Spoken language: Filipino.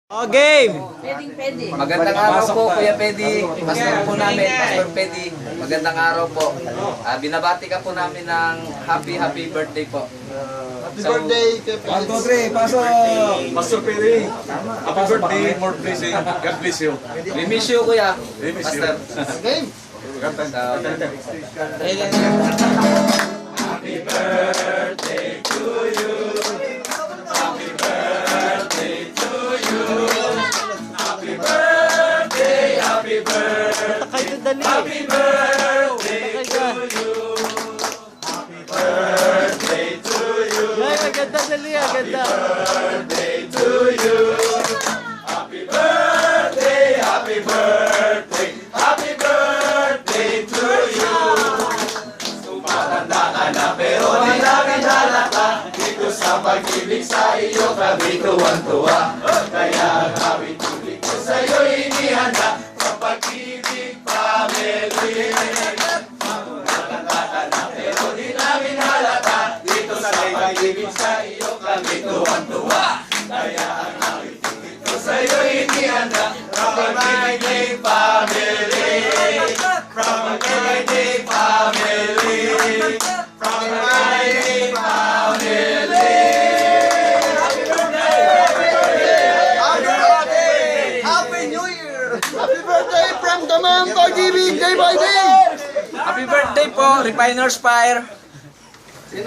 Oh, game! Pwede. Magandang araw po, Kuya Pedi. Pastor po namin, Pastor Pedi. Magandang araw po. Binabati ka po namin ng happy birthday po. Happy birthday, Kuya Pedi. 1, 2, 3, pasok! Pastor Pedi, happy birthday, more blessing. God bless you. We miss you, Kuya. We miss you. Pastor. Game. Kayo dali! Happy birthday to you! Happy birthday to you! Ay, aganda dali, aganda! Happy New Year! Happy birthday from the man for giving day by day! Happy birthday po, Refiner's Fire.